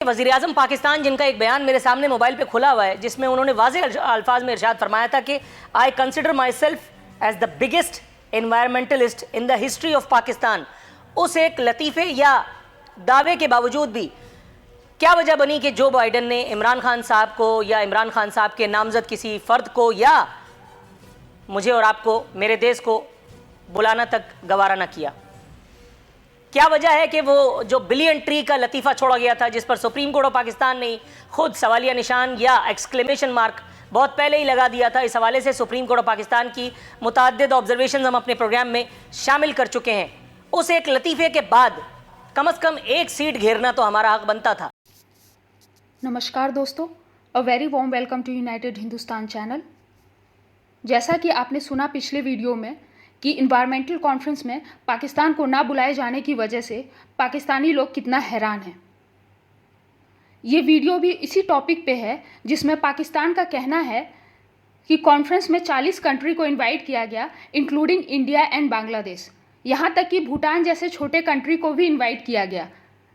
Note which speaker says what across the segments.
Speaker 1: वज़ीर-ए-आज़म पाकिस्तान जिनका एक बयान मेरे सामने मोबाइल पे खुला हुआ है, जिसमें उन्होंने वाज़ेह अल्फाज में इरशाद फरमाया था कि I consider myself as the biggest environmentalist in the history of Pakistan. उस एक लतीफ़े या दावे के बावजूद भी क्या वजह बनी कि जो बाइडन ने इमरान खान साहब को या इमरान खान साहब के नामज़द किसी फ़र्द को या मुझे और आपको, मेरे देश को बुलाना तक गवारा न किया? क्या वजह है कि वो जो बिलियन ट्री का लतीफ़ा छोड़ा गया था, जिस पर सुप्रीम कोर्ट ऑफ पाकिस्तान ने खुद सवालिया निशान या एक्सक्लेमेशन मार्क बहुत पहले ही लगा दिया था? इस हवाले से सुप्रीम कोर्ट ऑफ पाकिस्तान की मुतअद्दिद ऑब्जर्वेशन हम अपने प्रोग्राम में शामिल कर चुके हैं। उस एक लतीफ़े के बाद कम से कम एक सीट घेरना तो हमारा हक बनता था।
Speaker 2: नमस्कार दोस्तों, a very warm welcome to United Hindustan channel. जैसा कि आपने सुना पिछले वीडियो में कि इन्वायरमेंटल कॉन्फ्रेंस में पाकिस्तान को ना बुलाए जाने की वजह से पाकिस्तानी लोग कितना हैरान हैं। ये वीडियो भी इसी टॉपिक पे है जिसमें पाकिस्तान का कहना है कि कॉन्फ्रेंस में 40 कंट्री को इनवाइट किया गया, इंक्लूडिंग इंडिया एंड बांग्लादेश। यहाँ तक कि भूटान जैसे छोटे कंट्री को भी इनवाइट किया गया,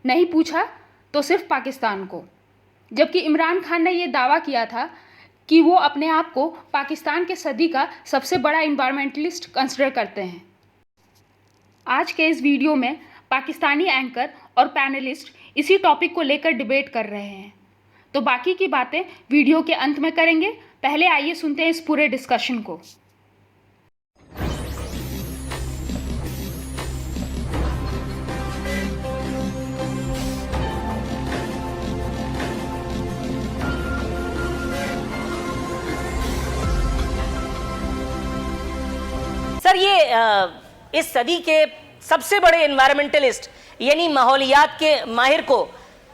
Speaker 2: नहीं पूछा तो सिर्फ पाकिस्तान को। जबकि इमरान खान ने ये दावा किया था कि वो अपने आप को पाकिस्तान के सदी का सबसे बड़ा इन्वायरमेंटलिस्ट कंसिडर करते हैं। आज के इस वीडियो में पाकिस्तानी एंकर और पैनलिस्ट इसी टॉपिक को लेकर डिबेट कर रहे हैं, तो बाकी की बातें वीडियो के अंत में करेंगे। पहले आइए सुनते हैं इस पूरे डिस्कशन को।
Speaker 1: सर, ये इस सदी के सबसे बड़े एनवायरमेंटलिस्ट यानी माहौलियात के माहिर को,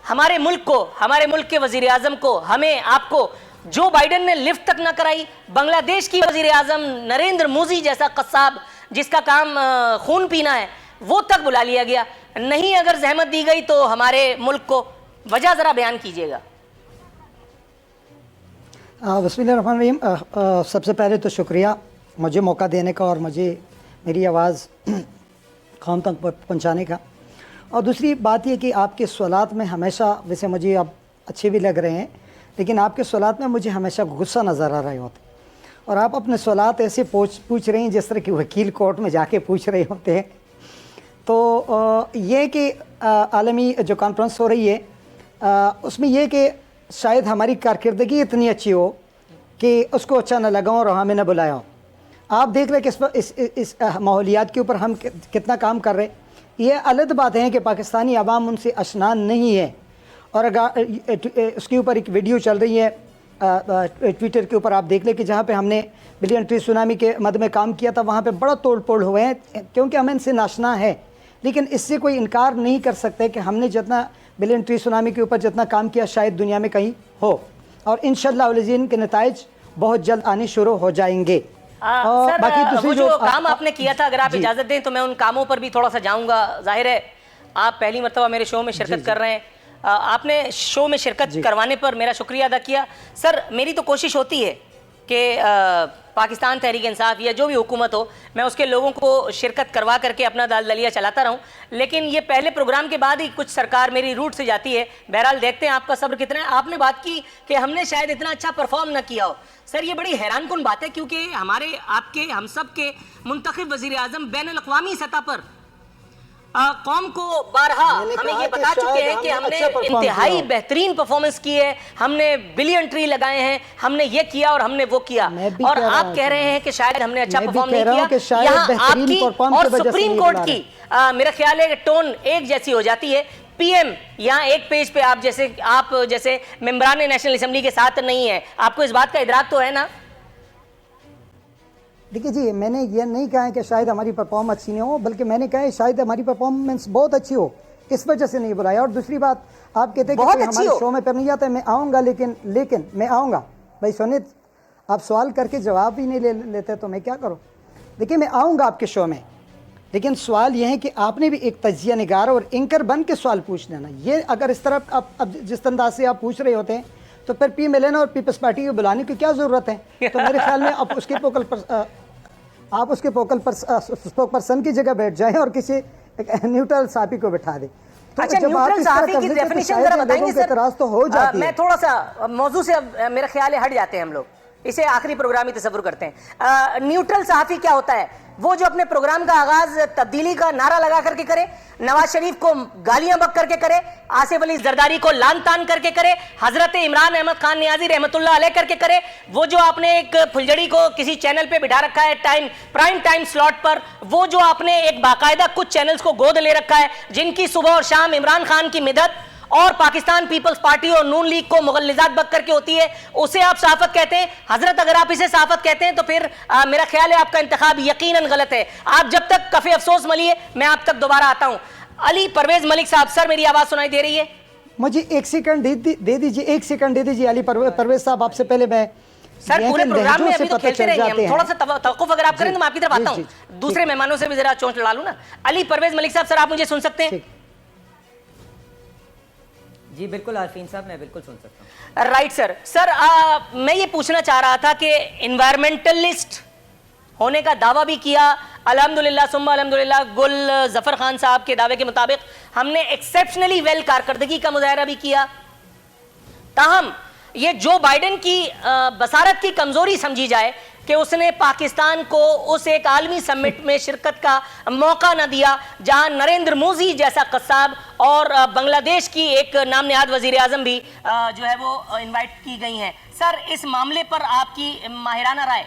Speaker 1: हमारे मुल्क को, हमारे मुल्क के वजीर आज़म को, हमें आपको जो बाइडन ने लिफ्ट तक ना कराई, बांग्लादेश की वजीर आज़म नरेंद्र मोदी जैसा कस्साब जिसका काम खून पीना है, वो तक बुला लिया गया। नहीं अगर जहमत दी गई तो हमारे मुल्क को वजह ज़रा बयान कीजिएगा।
Speaker 3: बिस्मिल्लाहिर्रहमानिर्रहीम। सबसे पहले तो शुक्रिया मुझे मौका देने का और मुझे मेरी आवाज़ कौम तक पहुंचाने का। और दूसरी बात ये कि आपके सवालात में हमेशा, वैसे मुझे अब अच्छे भी लग रहे हैं, लेकिन आपके सवालात में मुझे हमेशा गुस्सा नज़र आ रहे होते और आप अपने सवालात ऐसे पूछ रहे हैं जिस तरह कि वकील कोर्ट में जाके पूछ रहे होते हैं। तो ये कि आलमी जो कॉन्फ्रेंस हो रही है उसमें यह कि शायद हमारी कारकर्दगी इतनी अच्छी हो कि उसको अच्छा न लगा और हमें न बुलाया हो। आप देख रहे हैं कि इस माहौलियात के ऊपर हम कितना काम कर रहे हैं। ये अलग बात है कि पाकिस्तानी अवाम उनसे अशना नहीं है। और अगर उसके ऊपर एक वीडियो चल रही है ट्विटर के ऊपर, आप देख लें कि जहाँ पे हमने बिलियन ट्री सुनामी के मद में काम किया था, वहाँ पे बड़ा तोड़ फोड़ हुए हैं क्योंकि हमें इनसे नाशना है। लेकिन इससे कोई इनकार नहीं कर सकते कि हमने जितना बिलियन ट्री सुनामी के ऊपर जितना काम किया शायद दुनिया में कहीं हो, और इंशाअल्लाह के नताइज बहुत जल्द आने शुरू हो जाएंगे।
Speaker 1: सर, बाकी दूसरी जो काम आपने किया था, अगर आप इजाजत दें तो मैं उन कामों पर भी थोड़ा सा जाऊंगा। जाहिर है आप पहली मरतबा मेरे शो में शिरकत कर रहे हैं, आपने शो में शिरकत करवाने पर मेरा शुक्रिया अदा किया। सर, मेरी तो कोशिश होती है कि पाकिस्तान तहरीक इंसाफ या जो भी हुकूमत हो, मैं उसके लोगों को शिरकत करवा करके अपना दलिया चलाता रहूं, लेकिन ये पहले प्रोग्राम के बाद ही कुछ सरकार मेरी रूट से जाती है। बहरहाल देखते हैं आपका सब्र कितना है। आपने बात की कि हमने शायद इतना अच्छा परफॉर्म न किया हो। सर, ये बड़ी हैरान कुन बात है क्योंकि हमारे, आपके, हम सब के मुंतखब वज़ीर आज़म बैनुल-अक़वामी सतह पर कौम को बारहा हमें ये बता चुके हैं कि हमने इंतहाई बेहतरीन परफॉर्मेंस की है, हमने बिलियन ट्री लगाए हैं, हमने ये किया और हमने वो किया, और आप कह रहे हैं कि शायद हमने अच्छा परफॉर्म नहीं किया। यहाँ आपकी और सुप्रीम कोर्ट की मेरा ख्याल है कि टोन एक जैसी हो जाती है। पीएम यहाँ एक पेज पे आप जैसे मेंबरान नेशनल असेंबली के साथ नहीं है। आपको इस बात का इदराक तो है ना?
Speaker 3: देखिए जी, मैंने ये नहीं कहा है कि शायद हमारी परफॉर्मेंस अच्छी नहीं हो, बल्कि मैंने कहा है शायद हमारी परफॉर्मेंस बहुत अच्छी हो, इस वजह से नहीं बुलाया। और दूसरी बात, आप कहते हैं कि हमारे शो में पर नहीं जाता है, मैं आऊँगा, लेकिन मैं आऊँगा। भाई सुनिए, आप सवाल करके जवाब ही नहीं लेते तो मैं क्या करूँ? देखिए, मैं आऊँगा आपके शो में, लेकिन सवाल ये है कि आपने भी एक तजिया निगार और एंकर बन के सवाल पूछ लेना। ये अगर इस तरह अब जिस अंदाज से आप पूछ रहे होते हैं तो फिर PMLN और पीपल्स पार्टी को बुलाने की क्या ज़रूरत है? तो मेरे ख्याल में आप उसके स्पोक पर्सन की जगह बैठ जाएं और किसी न्यूट्रल साथी को बिठा दें। तो
Speaker 1: अच्छा,
Speaker 3: जब आप
Speaker 1: न्यूट्रल
Speaker 3: इस तरह
Speaker 1: सहाफी की
Speaker 3: कब्जे करते
Speaker 1: डेफिनेशन
Speaker 3: शायद
Speaker 1: जरा
Speaker 3: लोगों
Speaker 1: बताएंगे
Speaker 3: के
Speaker 1: सर?
Speaker 3: एतराज तो हो जाती
Speaker 1: मैं
Speaker 3: है।
Speaker 1: थोड़ा सा मौजू से अब मेरा ख्याल है हट जाते हैं हम लोग, इसे आखिरी प्रोग्राम ही तस्वुर करते हैं। न्यूट्रल सहाफी क्या होता है? वो जो अपने प्रोग्राम का आगाज तब्दीली का नारा लगा करके करे, नवाज शरीफ को गालियां बक करके करे, आसिफ अली जरदारी को लान तान करके करे, हजरत इमरान अहमद खान नियाजी रहमतुल्लाह अलैह करके करे, वो जो आपने एक फुलझड़ी को किसी चैनल पे बिठा रखा है प्राइम टाइम स्लॉट पर, वो जो आपने एक बाकायदा कुछ चैनल्स को गोद ले रखा है जिनकी सुबह और शाम इमरान खान की मिदत और पाकिस्तान पीपल्स पार्टी और नून लीग को मुगल्लिजात बक करके होती है, उसे आप साफत कहते हैं? हजरत, अगर आप इसे साफत कहते हैं तो फिर मेरा ख्याल है आपका इंतखाब यकीनन गलत है। आप जब तक कफे अफसोस मलिए, मैं आप तक दोबारा आता हूं। अली परवेज मलिक साहब, सर मेरी आवाज सुनाई दे रही है?
Speaker 3: मुझे 1 सेकंड दे दीजिए, 1 सेकंड दे दीजिए अली परवेज साहब, आपसे पहले मैं
Speaker 1: सर पूरे प्रोग्राम में अभी तो खेलते रहेंगे हम, थोड़ा सा तवक्कुफ अगर आप करें तो मैं आपकी तरफ आता हूं, दूसरे मेहमानों से भी जरा चोंच लड़ा लूं ना। अली परवेज मलिक साहब, सर आप मुझे सुन सकते हैं?
Speaker 4: जी बिल्कुल आरफीन साहब, मैं बिल्कुल सुन सकता हूँ।
Speaker 1: Right sir. सर मैं ये पूछना चाह रहा था कि इन्वायरमेंटलिस्ट होने का दावा भी किया, अल्हम्दुलिल्लाह सुम्मा अल्हम्दुलिल्लाह, गुल जफर खान साहब के दावे के मुताबिक हमने एक्सेप्शनली वेल कारकर्दगी का मुजाहरा भी किया। ताहम ये जो बाइडेन की बसारत की कमजोरी समझी जाए कि उसने पाकिस्तान को उस एक आलमी समिट में शिरकत का मौका न दिया जहां नरेंद्र मोदी जैसा कसाब और बांग्लादेश की एक नाम नेहाद वजीर आजम भी जो है वो इनवाइट की गई हैं। सर इस मामले पर आपकी माहिराना राय?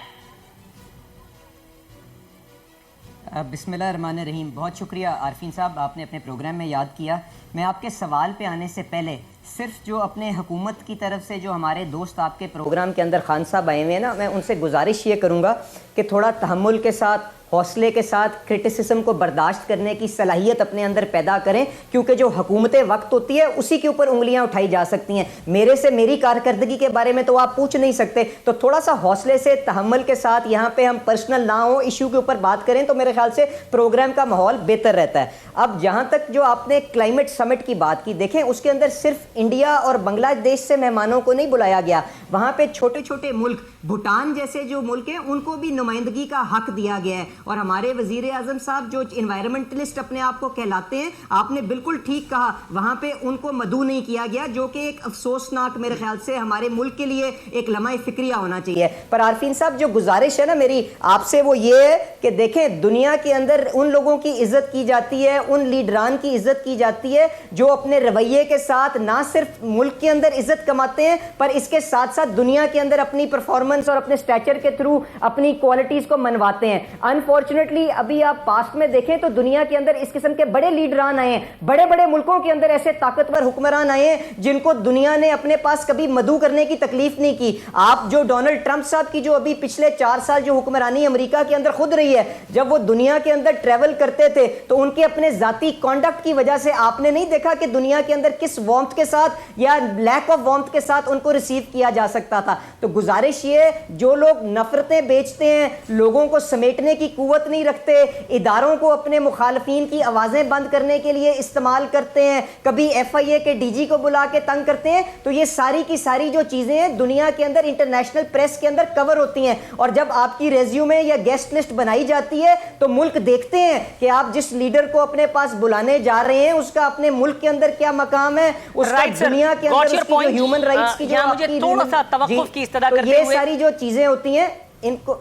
Speaker 4: बिस्मिल्लाहिर्रहमानिर्रहीम। बहुत शुक्रिया आरफीन साहब, आपने अपने प्रोग्राम में याद किया। मैं आपके सवाल पे आने से पहले सिर्फ जो अपने हुकूमत की तरफ से जो हमारे दोस्त आपके प्रोग्राम के अंदर खान साहब आए हुए हैं ना, मैं उनसे गुजारिश ये करूँगा कि थोड़ा तहम्मुल के साथ, हौसले के साथ क्रिटिसिज्म को बर्दाश्त करने की सलाहियत अपने अंदर पैदा करें, क्योंकि जो हुकूमत वक्त होती है उसी के ऊपर उंगलियां उठाई जा सकती हैं। मेरे से मेरी कारकर्दगी के बारे में तो आप पूछ नहीं सकते, तो थोड़ा सा हौसले से, तहम्मुल के साथ यहाँ पे हम पर्सनल ना हो, इशू के ऊपर बात करें तो मेरे ख्याल से प्रोग्राम का माहौल बेहतर रहता है। अब जहाँ तक जो आपने क्लाइमेट समिट की बात की, देखें उसके अंदर सिर्फ इंडिया और बांग्लादेश से मेहमानों को नहीं बुलाया गया, वहाँ पे छोटे छोटे मुल्क, भूटान जैसे जो मुल्क हैं उनको भी नुमाइंदगी का हक दिया गया है। और हमारे वजीर आजम साहब जो इन्वायरमेंटलिस्ट अपने आप को कहलाते हैं, आपने बिल्कुल ठीक कहा, वहां पे उनको मदऊ नहीं किया गया, जो कि एक अफसोसनाक मेरे ख्याल से हमारे मुल्क के लिए एक लम्हा फिक्रिया होना चाहिए। पर आरफीन साहब जो गुजारिश है ना मेरी आपसे वो ये है कि देखें दुनिया के अंदर उन लोगों की इज्जत की जाती है, उन लीडरान की इज्जत की जाती है जो अपने रवैये के साथ ना सिर्फ मुल्क के अंदर इज्जत कमाते हैं पर इसके साथ साथ दुनिया के अंदर अपनी परफॉर्मेंस और अपने स्टैचर के थ्रू अपनी क्वालिटीज को मनवाते हैं। अनफॉर्चुनेटली अभी आप पास्ट में देखें तो दुनिया के अंदर इस किस्म के बड़े लीडरान आए हैं, बड़े बड़े मुल्कों के अंदर ऐसे ताकतवर हुक्मरान आए हैं जिनको दुनिया ने अपने पास कभी मदऊ करने की तकलीफ नहीं की। आप जो डोनाल्ड ट्रंप साहब की जो अभी पिछले 4 साल जो हुक्मरानी अमेरिका के अंदर खुद रही है, जब वो दुनिया के अंदर ट्रेवल करते थे तो उनके अपने जाती कॉन्डक्ट की वजह से आपने नहीं देखा कि दुनिया के अंदर किस वार्मथ के साथ या लैक ऑफ वार्मथ के साथ उनको रिसीव किया जा सकता था। तो गुजारिश ये, जो लोग नफरतें बेचते हैं, लोगों को समेटने की कुव्वत नहीं रखते, इदारों को अपने मुखालफीन की आवाजें बंद करने के लिए इस्तेमाल करते हैं, कभी FIA के DG को बुला के तंग करते हैं, तो ये सारी की सारी जो चीजें हैं दुनिया के अंदर इंटरनेशनल प्रेस के अंदर कवर होती हैं। और जब आपकी रेज्यूमे या गेस्ट लिस्ट बनाई जाती है तो मुल्क देखते हैं कि आप जिस लीडर को अपने पास बुलाने जा रहे हैं उसका अपने मुल्क के अंदर क्या मकाम है, उसका दुनिया के अंदर उसकी जो ह्यूमन राइट्स की जो
Speaker 1: मुझे थोड़ा सा तवक्कुफ की इस्तदा
Speaker 3: तो
Speaker 1: करते
Speaker 3: ये
Speaker 1: हुए,
Speaker 3: सारी जो चीजें होती हैं इनको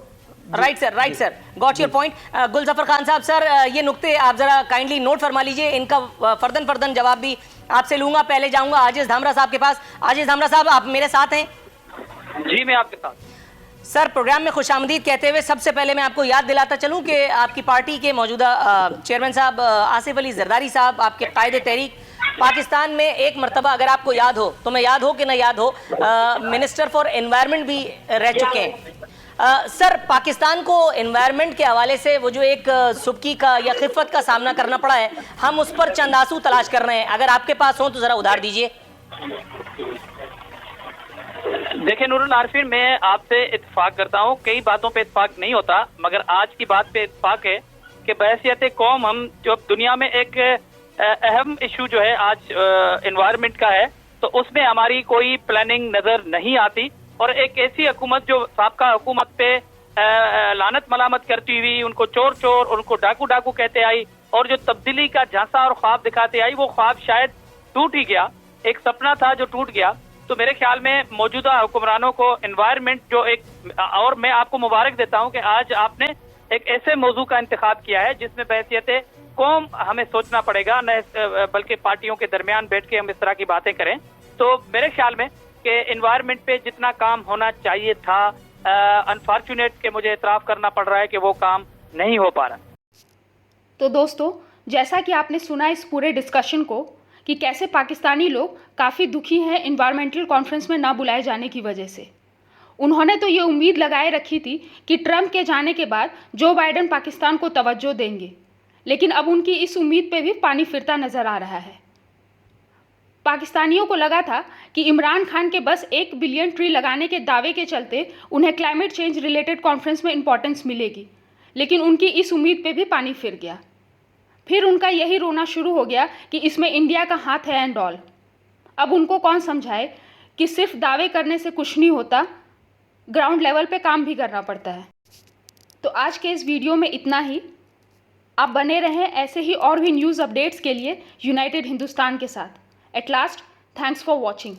Speaker 1: right sir, got your point. Gulzafar Khan साहब, सर ये नुक्ते आप जरा काइंडली नोट फरमा लीजिए, इनका फर्दन जवाब भी आपसे लूंगा। पहले जाऊंगा आजिज धामरा साहब के पास। आजिज धामरा साहब, आप मेरे साथ हैं?
Speaker 5: जी मैं आपके साथ।
Speaker 1: सर प्रोग्राम में खुशामदीद कहते हुए सबसे पहले मैं आपको याद दिलाता चलूं कि आपकी पार्टी के मौजूदा चेयरमैन साहब आसिफ अली जरदारी साहब, आपके कायदे तहरीक, पाकिस्तान में एक मरतबा अगर आपको याद हो तो मैं याद हो कि ना याद हो मिनिस्टर फॉर एनवायरनमेंट भी रह चुके हैं। सर पाकिस्तान को एनवायरनमेंट के हवाले से वो जो एक सुबकी का या खिफत का सामना करना पड़ा है, हम उस पर चंद आंसू तलाश कर रहे हैं, अगर आपके पास हो तो जरा उधार दीजिए।
Speaker 5: देखिए नूरुल आरफीन, मैं आपसे इत्तेफाक करता हूँ, कई बातों पे इत्तेफाक नहीं होता, मगर आज की बात पे इत्तेफाक है कि बहैसियत कौम हम जो दुनिया में एक अहम इशू जो है आज एनवायरनमेंट का है, तो उसमें हमारी कोई प्लानिंग नजर नहीं आती। और एक ऐसी हुकूमत जो साबका हुकूमत पे लानत मलामत करती हुई, उनको चोर चोर, उनको डाकू डाकू कहते आई, और जो तब्दीली का झांसा और ख्वाब दिखाते आई, वो ख्वाब शायद टूट ही गया, एक सपना था जो टूट गया। तो मेरे ख्याल में मौजूदा हुक्मरानों को एनवायरनमेंट जो एक, और मैं आपको मुबारक देता हूं कि आज आपने एक ऐसे मौजू का इंतखाब किया है जिसमें बहैसियत कौम हमें सोचना पड़ेगा, न बल्कि पार्टियों के दरमियान बैठ के हम इस तरह की बातें करें। तो मेरे ख्याल में कि एनवायरनमेंट पे जितना काम होना चाहिए था, अनफॉर्चुनेट के मुझे एतराफ़ करना पड़ रहा है कि वो काम नहीं हो पा रहा।
Speaker 2: तो दोस्तों, जैसा कि आपने सुना इस पूरे डिस्कशन को कि कैसे पाकिस्तानी लोग काफ़ी दुखी हैं एनवायरमेंटल कॉन्फ्रेंस में ना बुलाए जाने की वजह से। उन्होंने तो ये उम्मीद लगाए रखी थी कि ट्रंप के जाने के बाद जो बाइडेन पाकिस्तान को तवज्जो देंगे, लेकिन अब उनकी इस उम्मीद पे भी पानी फिरता नज़र आ रहा है। पाकिस्तानियों को लगा था कि इमरान खान के बस 1 बिलियन ट्री लगाने के दावे के चलते उन्हें क्लाइमेट चेंज रिलेटेड कॉन्फ्रेंस में इंपॉर्टेंस मिलेगी, लेकिन उनकी इस उम्मीद पे भी पानी फिर गया। फिर उनका यही रोना शुरू हो गया कि इसमें इंडिया का हाथ है एंड ऑल। अब उनको कौन समझाए कि सिर्फ दावे करने से कुछ नहीं होता, ग्राउंड लेवल पे काम भी करना पड़ता है। तो आज के इस वीडियो में इतना ही। आप बने रहें ऐसे ही और भी न्यूज़ अपडेट्स के लिए यूनाइटेड हिंदुस्तान के साथ। At last, thanks for watching.